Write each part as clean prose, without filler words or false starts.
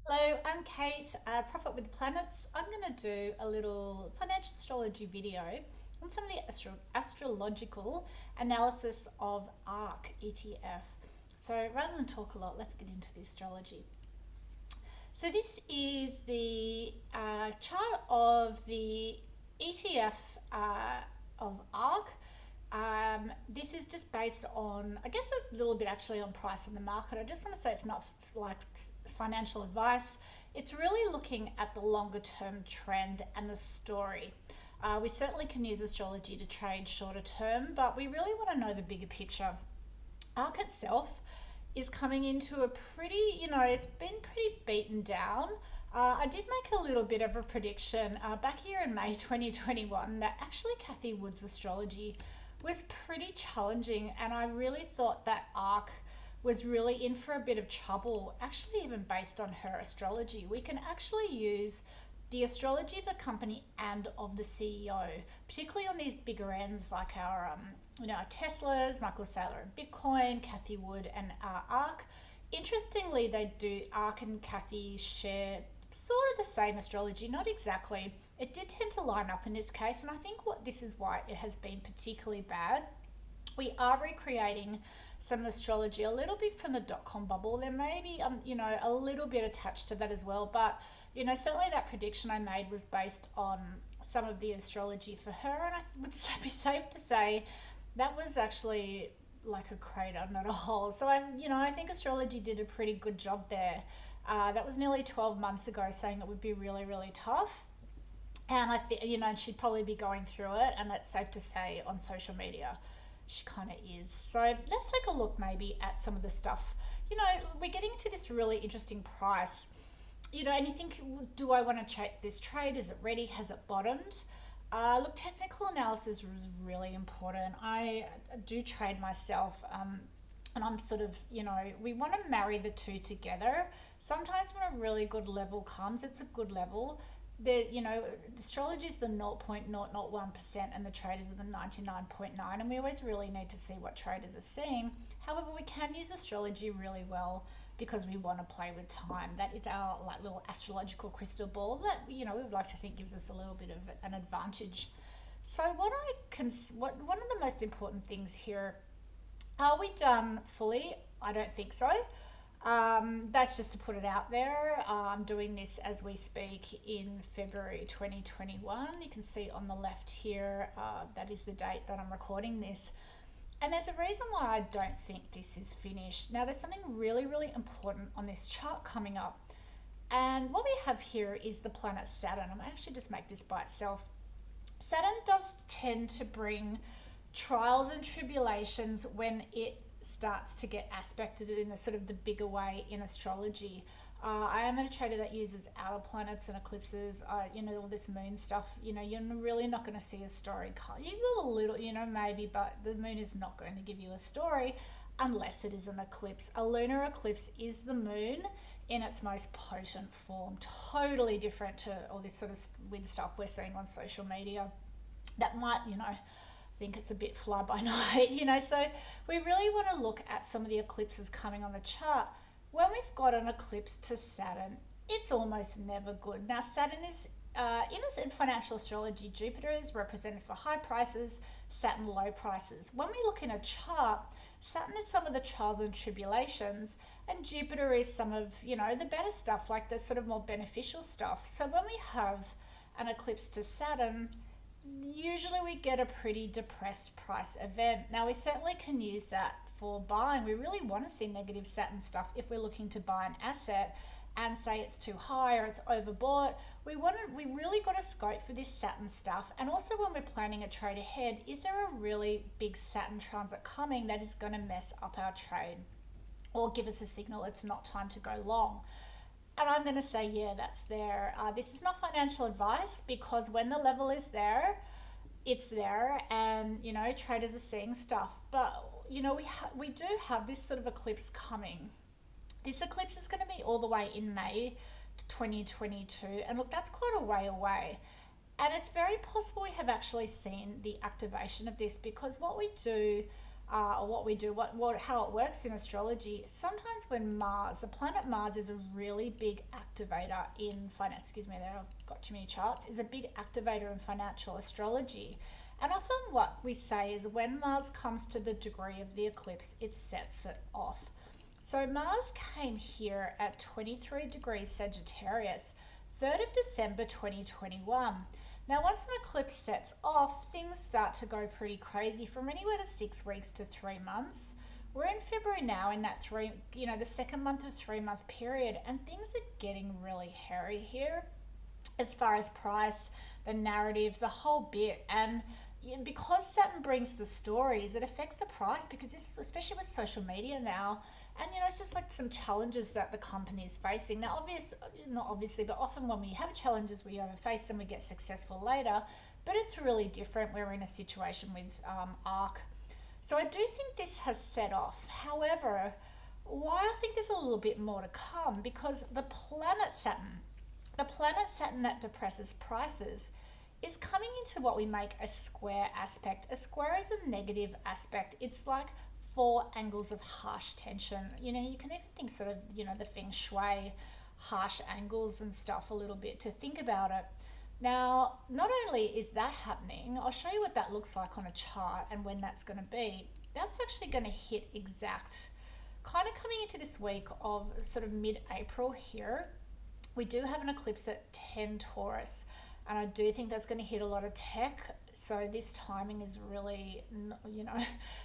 Hello, I'm Kate, Prophet with the Planets. I'm going to do a little financial astrology video on some of the astrological analysis of ARK ETF. So rather than talk a lot, let's get into the astrology. So this is the chart of the ETF of ARK. This is just based on, I guess, a little bit actually on price of the market. I just want to say it's not like financial advice. It's really looking at the longer term trend and the story. We certainly can use astrology to trade shorter term, but we really want to know the bigger picture. ARK itself is coming into a pretty, it's been pretty beaten down. I did make a little bit of a prediction back here in May 2021 that actually Kathy Wood's astrology was pretty challenging, and I really thought that ARK was really in for a bit of trouble, actually, even based on her astrology. We can actually use the astrology of the company and of the CEO, particularly on these bigger ends like our Teslas, Michael Saylor and Bitcoin, Kathy Wood and ARK. Interestingly, they do, ARK and Kathy share sort of the same astrology, not exactly. It did tend to line up in this case, and I think this is why it has been particularly bad. We are recreating some astrology a little bit from the dot-com bubble. There may be, a little bit attached to that as well, but certainly that prediction I made was based on some of the astrology for her, and I would be safe to say that was actually like a crater, not a hole. So I think astrology did a pretty good job there. That was nearly 12 months ago, saying it would be really, really tough. And I think, and she'd probably be going through it, and it's safe to say on social media, she kind of is. So let's take a look maybe at some of the stuff. We're getting to this really interesting price. And you think, do I want to check this trade? Is it ready? Has it bottomed? Look, technical analysis is really important. I do trade myself, and I'm sort of, we want to marry the two together. Sometimes when a really good level comes, it's a good level. Astrology is the 0.001% and the traders are the 99.9%, and we always really need to see what traders are seeing. However, we can use astrology really well because we want to play with time. That is our little astrological crystal ball that we would like to think gives us a little bit of an advantage. So one of the most important things here, are we done fully? I don't think so. That's just to put it out there. I'm doing this as we speak in February 2021. You can see on the left here, that is the date that I'm recording this. And there's a reason why I don't think this is finished. Now, there's something really, really important on this chart coming up. And what we have here is the planet Saturn. I'm going to actually just make this by itself. Saturn does tend to bring trials and tribulations when it starts to get aspected in a sort of the bigger way in astrology. I am a trader that uses outer planets and eclipses, all this moon stuff. You're really not going to see a story. You will a little, maybe, but the moon is not going to give you a story unless it is an eclipse. A lunar eclipse is the moon in its most potent form, totally different to all this sort of weird stuff we're seeing on social media that might, think it's a bit fly by night, so we really want to look at some of the eclipses coming on the chart. When we've got an eclipse to Saturn, it's almost never good. Now, Saturn is, in financial astrology, Jupiter is represented for high prices, Saturn low prices. When we look in a chart, Saturn is some of the trials and tribulations, and Jupiter is some of, the better stuff, like the sort of more beneficial stuff. So when we have an eclipse to Saturn, usually we get a pretty depressed price event. Now, we certainly can use that for buying. We really want to see negative Saturn stuff if we're looking to buy an asset and say it's too high or it's overbought. We really got to scope for this Saturn stuff. And also when we're planning a trade ahead, is there a really big Saturn transit coming that is going to mess up our trade or give us a signal it's not time to go long? And I'm going to say, yeah, that's there. This is not financial advice, because when the level is there, it's there, and traders are seeing stuff. But we do have this sort of eclipse coming. This eclipse is going to be all the way in May 2022, and look, that's quite a way away. And it's very possible we have actually seen the activation of this, because what we do or what we do, how it works in astrology. Sometimes when the planet Mars is a really big activator in finance, excuse me, there I've got too many charts, is a big activator in financial astrology. And often what we say is when Mars comes to the degree of the eclipse, it sets it off. So Mars came here at 23 degrees Sagittarius, 3rd of December 2021. Now, once an eclipse sets off, things start to go pretty crazy from anywhere to 6 weeks to 3 months. We're in February now, in that the second month of 3-month period, and things are getting really hairy here as far as price, the narrative, the whole bit. And because Saturn brings the stories, it affects the price, because this is especially with social media now. And it's just like some challenges that the company is facing. Now, not obviously, but often when we have challenges, we overface them, we get successful later. But it's really different. We're in a situation with ARK. So I do think this has set off. However, why I think there's a little bit more to come, because the planet Saturn that depresses prices, is coming into what we make a square aspect. A square is a negative aspect. It's like 4 angles of harsh tension. You can even think sort of, the feng shui, harsh angles and stuff a little bit to think about it. Now, not only is that happening, I'll show you what that looks like on a chart and when that's going to be. That's actually going to hit exact, kind of coming into this week of sort of mid-April here. We do have an eclipse at 10 Taurus, and I do think that's going to hit a lot of tech. So this timing is really,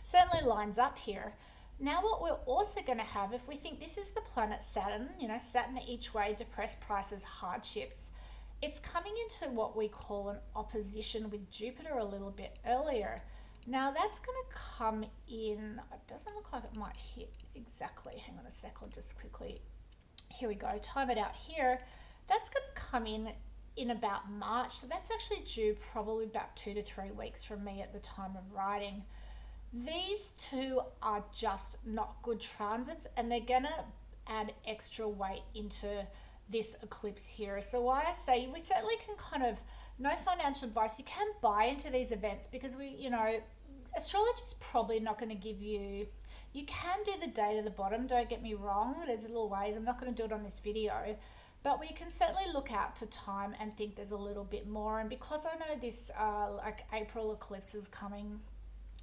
certainly lines up here. Now what we're also going to have, if we think this is the planet Saturn, Saturn each way, depressed prices, hardships, it's coming into what we call an opposition with Jupiter a little bit earlier. Now that's going to come in, it doesn't look like it might hit exactly, hang on a sec, I'll just quickly, here we go, time it out here. That's going to come in about March, so that's actually due probably about 2 to 3 weeks from me at the time of writing. These two are just not good transits, and they're gonna add extra weight into this eclipse here. So why I say we certainly can kind of, no financial advice, you can buy into these events, because astrology is probably not going to give you can do the day to the bottom, don't get me wrong, there's little ways, I'm not going to do it on this video. But we can certainly look out to time and think there's a little bit more. And because I know this like April eclipse is coming,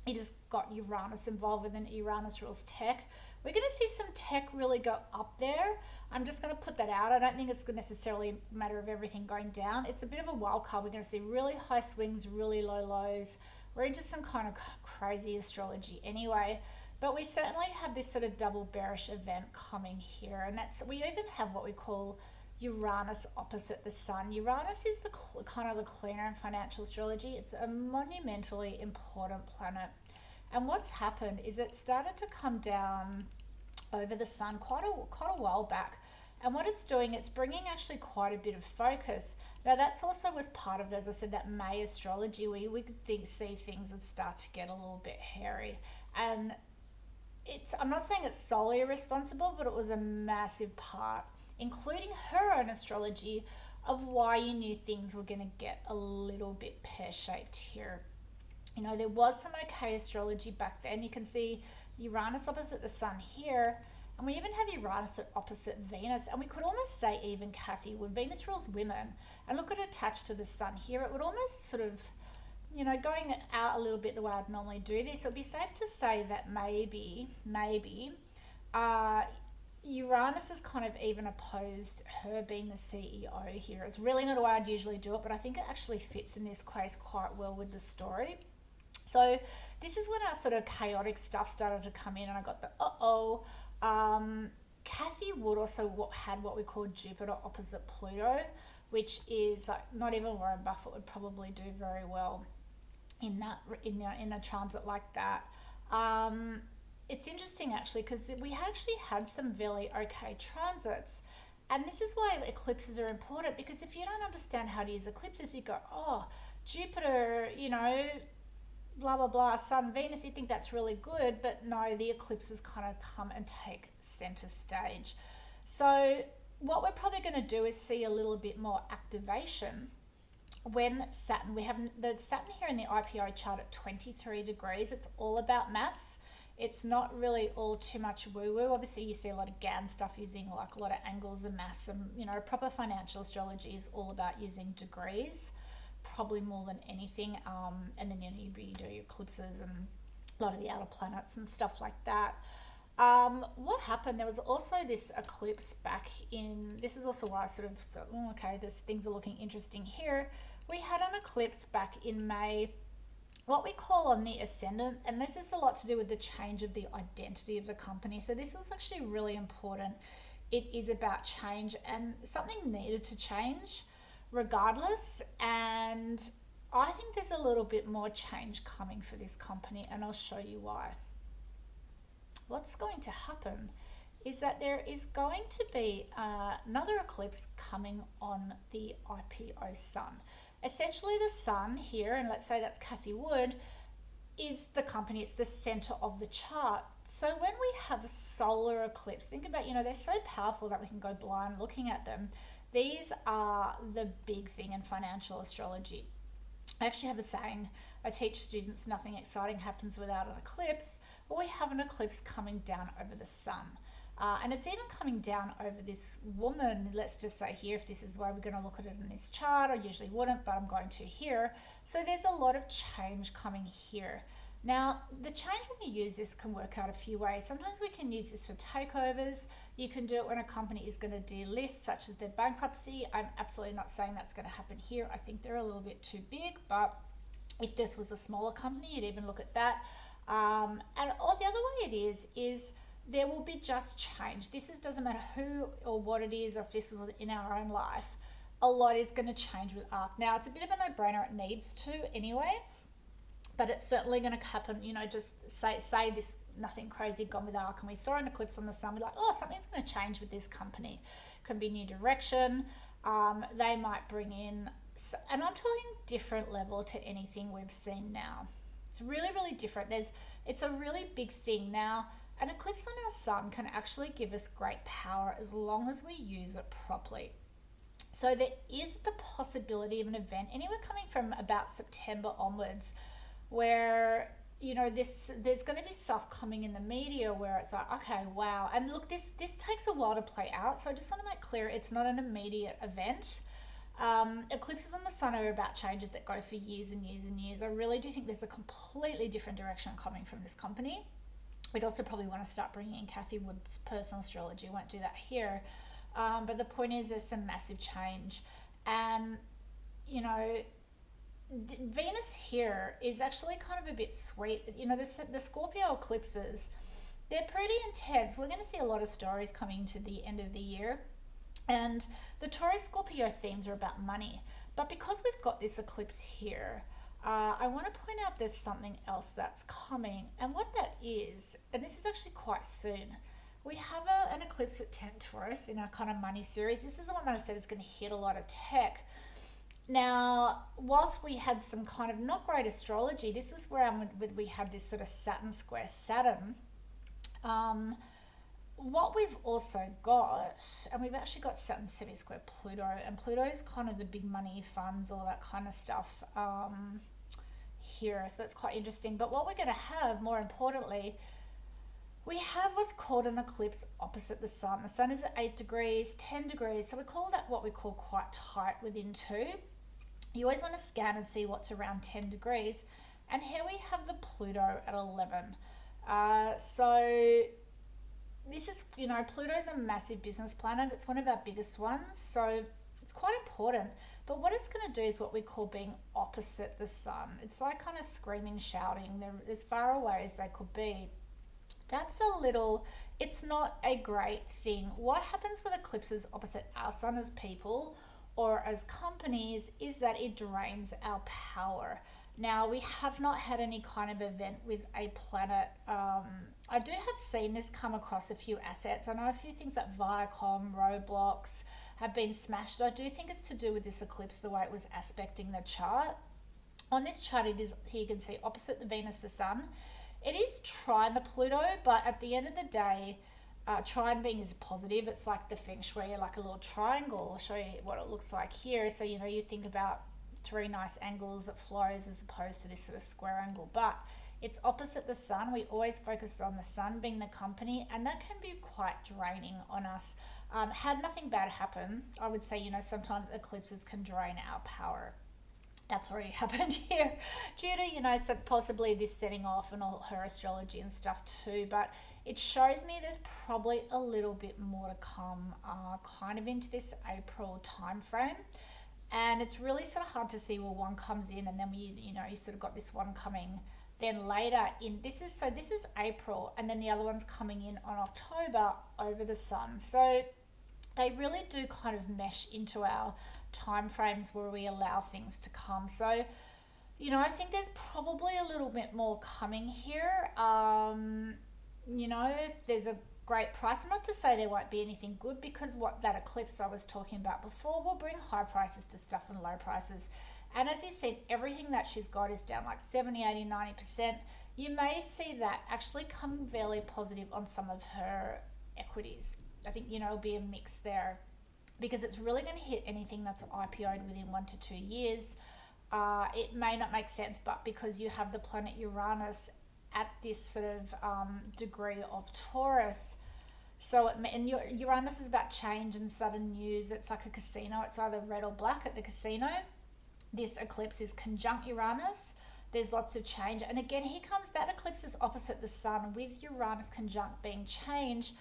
it has got Uranus involved with, and Uranus rules tech. We're going to see some tech really go up there. I'm just going to put that out. I don't think it's necessarily a matter of everything going down. It's a bit of a wild card. We're going to see really high swings, really low lows. We're into some kind of crazy astrology anyway. But we certainly have this sort of double bearish event coming here. And we even have what we call Uranus opposite the sun. Uranus is the kind of the cleaner in financial astrology. It's a monumentally important planet. And what's happened is it started to come down over the sun quite a while back. And what it's doing, it's bringing actually quite a bit of focus. Now that's also was part of, as I said, that May astrology, where we could see things that start to get a little bit hairy. And I'm not saying it's solely responsible, but it was a massive part, including her own astrology, of why you knew things were going to get a little bit pear-shaped here. There was some okay astrology back then. You can see Uranus opposite the sun here, and we even have Uranus at opposite Venus, and we could almost say even, Kathy, when Venus rules women, and look at it attached to the sun here, it would almost sort of, going out a little bit the way I'd normally do this, it would be safe to say that maybe, Uranus has kind of even opposed her being the CEO here. It's really not the way I'd usually do it, but I think it actually fits in this case quite well with the story. So this is when our sort of chaotic stuff started to come in, and I got the Kathy Wood also had what we call Jupiter opposite Pluto, which is like not even Warren Buffett would probably do very well in a transit like that. It's interesting actually, because we actually had some really okay transits, and this is why eclipses are important, because if you don't understand how to use eclipses, you go, oh, Jupiter, blah blah blah, Sun, Venus, you think that's really good, but no, the eclipses kind of come and take center stage. So what we're probably going to do is see a little bit more activation when Saturn, we have the Saturn here in the IPO chart at 23 degrees. It's all about maths. It's not really all too much woo-woo. Obviously, you see a lot of GAN stuff using like a lot of angles and maths, and you know, proper financial astrology is all about using degrees, probably more than anything. And then you know, you do your eclipses and a lot of the outer planets and stuff like that. What happened? There was also this eclipse back in. This is also why I sort of thought, oh, okay, this things are looking interesting here. We had an eclipse back in May, what we call on the ascendant, and this is a lot to do with the change of the identity of the company. So this is actually really important. It is about change, and something needed to change regardless. And I think there's a little bit more change coming for this company, and I'll show you why. What's going to happen is that there is going to be another eclipse coming on the IPO sun. Essentially, the sun here, and let's say that's Cathie Wood, is the company. It's the center of the chart. So when we have a solar eclipse, think about, you know, they're so powerful that we can go blind looking at them. These are the big thing in financial astrology. I actually have a saying. I teach students nothing exciting happens without an eclipse. Well, we have an eclipse coming down over the sun. And it's even coming down over this woman. Let's just say here, if this is the way we're going to look at it in this chart, I usually wouldn't, but I'm going to here. So there's a lot of change coming here. Now, the change when we use this can work out a few ways. Sometimes we can use this for takeovers. You can do it when a company is going to delist, such as their bankruptcy. I'm absolutely not saying that's going to happen here. I think they're a little bit too big, but if this was a smaller company, you'd even look at that. And all the other way it is there will be just change. Doesn't matter who or what it is, or if this is in our own life, a lot is going to change with ARK. Now, it's a bit of a no-brainer. It needs to anyway, but it's certainly going to happen. You know, just say this, nothing crazy gone with ARK, and we saw an eclipse on the sun. We're like, oh, something's going to change with this company. Could be new direction. They might bring in, and I'm talking different level to anything we've seen now. It's really, really different. It's a really big thing. Now, an eclipse on our sun can actually give us great power as long as we use it properly. So there is the possibility of an event anywhere coming from about September onwards where, you know, there's going to be stuff coming in the media where it's like, okay, wow. And look, this takes a while to play out. So I just want to make clear it's not an immediate event. Eclipses on the sun are about changes that go for years and years and years. I really do think there's a completely different direction coming from this company. We'd also probably want to start bringing in Cathie Wood's personal astrology. Won't do that here. But the point is there's some massive change. And, you know, Venus here is actually kind of a bit sweet. You know, the Scorpio eclipses, they're pretty intense. We're going to see a lot of stories coming to the end of the year. And the Taurus Scorpio themes are about money. But because we've got this eclipse here, I want to point out there's something else that's coming. And what that is, and this is actually quite soon, we have an eclipse at 10 Taurus in our kind of money series. This is the one that I said is going to hit a lot of tech. Now, whilst we had some kind of not great astrology, this is where we had this sort of Saturn square Saturn. What we've also got, and we've actually got Saturn semi-square Pluto, and Pluto is kind of the big money funds, all that kind of stuff here. So that's quite interesting. But what we're going to have, more importantly, we have what's called an eclipse opposite the sun. The sun is at 8 degrees, 10 degrees. So we call that what we call quite tight within 2. You always want to scan and see what's around 10 degrees. And here we have the Pluto at 11. So this is, you know, Pluto's a massive business planet. It's one of our biggest ones. So it's quite important. But what it's going to do is what we call being opposite the sun. It's like kind of screaming, shouting. They're as far away as they could be. That's a little, it's not a great thing. What happens with eclipses opposite our sun as people or as companies is that it drains our power. Now, we have not had any kind of event with a planet. I do have seen this come across a few assets. I know a few things like Viacom, Roblox have been smashed. I do think it's to do with this eclipse, the way it was aspecting the chart. On this chart, it is, here you can see opposite the Venus, the sun. It is trine the Pluto, but at the end of the day, trine being is positive. It's like the feng shui, like a little triangle. I'll show you what it looks like here. So, you know, you think about 3 nice angles that flows as opposed to this sort of square angle. But It's opposite the sun. We always focus on the sun being the company, and that can be quite draining on us. Had nothing bad happen, I would say, sometimes eclipses can drain our power. That's already happened here due to, so possibly this setting off and all her astrology and stuff too. But it shows me there's probably a little bit more to come kind of into this April time frame. And it's really sort of hard to see where one comes in and then you sort of got this one coming then later in this is April, and then the other one's coming in on October over the sun. So they really do kind of mesh into our time frames where we allow things to come. So, I think there's probably a little bit more coming here. If there's a great price, I'm not to say there won't be anything good, because what that eclipse I was talking about before will bring high prices to stuff and low prices. And as you said, everything that she's got is down like 70, 80, 90%. You may see that actually come fairly positive on some of her equities. I think, it'll be a mix there, because it's really going to hit anything that's IPO'd within 1 to 2 years. It may not make sense, but because you have the planet Uranus at this sort of degree of Taurus, and Uranus is about change and sudden news. It's like a casino. It's either red or black at the casino. This eclipse is conjunct Uranus. There's lots of change. And again, here comes that eclipse is opposite the sun, with Uranus conjunct being change.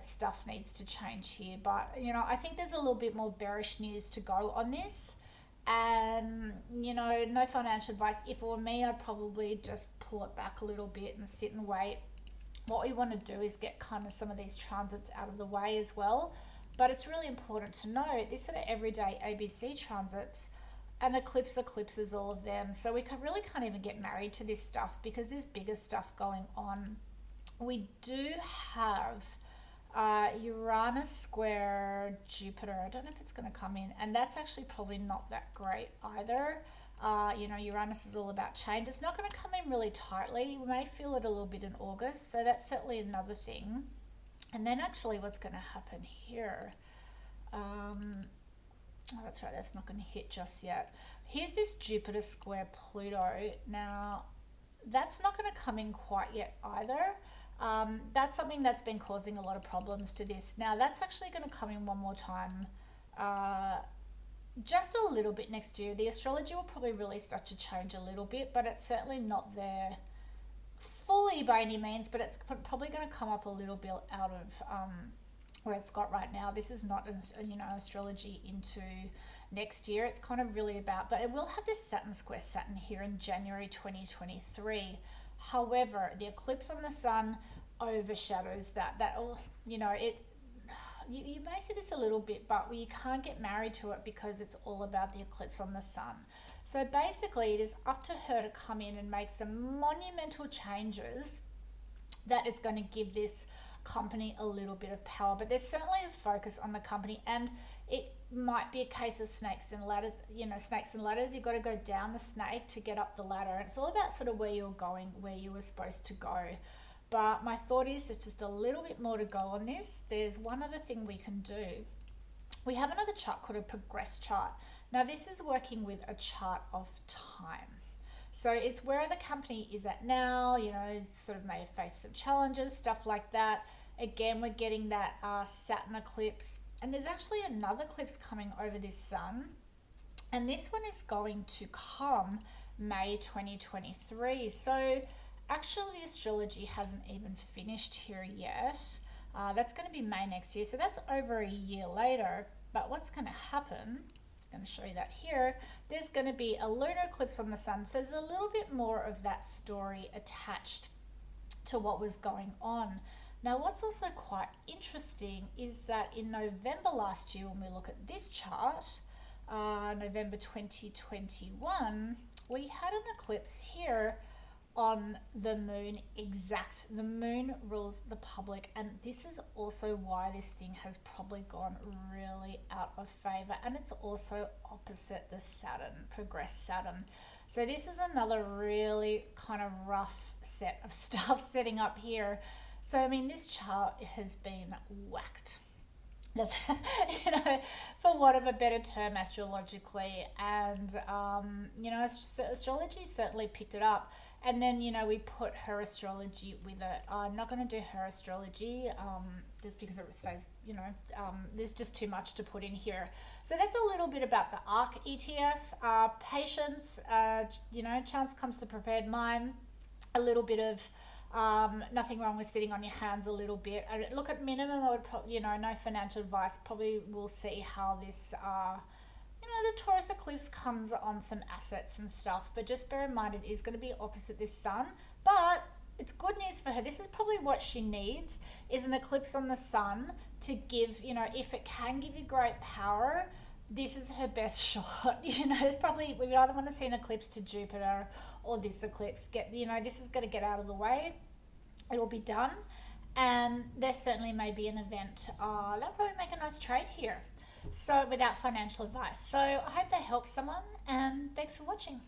Stuff needs to change here. But, I think there's a little bit more bearish news to go on this. And, no financial advice. If it were me, I'd probably just pull it back a little bit and sit and wait. What we want to do is get kind of some of these transits out of the way as well. But it's really important to know these sort of everyday ABC transits, and eclipses all of them. So we can't even get married to this stuff, because there's bigger stuff going on. We do have Uranus square Jupiter. I don't know if it's going to come in, and that's actually probably not that great either. Uranus is all about change. It's not going to come in really tightly. We may feel it a little bit in August, so that's certainly another thing. And then actually what's going to happen here, that's right, that's not going to hit just yet. Here's this Jupiter square Pluto. Now, that's not going to come in quite yet either. That's something that's been causing a lot of problems to this. Now, that's actually going to come in one more time, just a little bit next year. The astrology will probably really start to change a little bit, but it's certainly not there fully by any means, but it's probably going to come up a little bit out of where it's got right now. This is not astrology into next year. It's kind of really about, but it will have this Saturn square Saturn here in January 2023. However, the eclipse on the sun overshadows that. You may see this a little bit, but you can't get married to it because it's all about the eclipse on the sun. So basically, it is up to her to come in and make some monumental changes that is going to give this company a little bit of power. But there's certainly a focus on the company, and it might be a case of snakes and ladders. Snakes and ladders. You've got to go down the snake to get up the ladder, and it's all about sort of where you're going, where you were supposed to go. But my thought is there's just a little bit more to go on this. There's one other thing we can do. We have another chart called a progress chart. Now, this is working with a chart of time. So it's where the company is at now, it sort of may face some challenges, stuff like that. Again, we're getting that Saturn eclipse. And there's actually another eclipse coming over this sun. And this one is going to come May 2023. So actually, astrology hasn't even finished here yet. That's going to be May next year. So that's over a year later. But what's going to happen, I'm going to show you that here, there's going to be a lunar eclipse on the sun. So there's a little bit more of that story attached to what was going on. Now, what's also quite interesting is that in November last year, when we look at this chart, November 2021, we had an eclipse here on the moon exact. The moon rules the public, and this is also why this thing has probably gone really out of favor, and it's also opposite the Saturn, progress Saturn. So this is another really kind of rough set of stuff setting up here. So I mean, this chart has been whacked. That's, for want of a better term, astrologically, and astrology certainly picked it up. And then, you know, we put her astrology with it. I'm not going to do her astrology just because it says, you know, there's just too much to put in here. So that's a little bit about the ARK ETF. Patience, you know, chance comes to prepared mind. A little bit of nothing wrong with sitting on your hands a little bit. Look, at minimum, I would probably, you know, no financial advice. Probably we'll see how this you know, the Taurus eclipse comes on some assets and stuff, but just bear in mind it is going to be opposite this sun, but it's good news for her. This is probably what she needs, is an eclipse on the sun to give, you know, if it can give you great power, this is her best shot. You know, it's probably, we either want to see an eclipse to Jupiter or this eclipse. You know, this is going to get out of the way. It'll be done. And there certainly may be an event. That'll probably make a nice trade here. So without financial advice. So I hope that helps someone, and thanks for watching.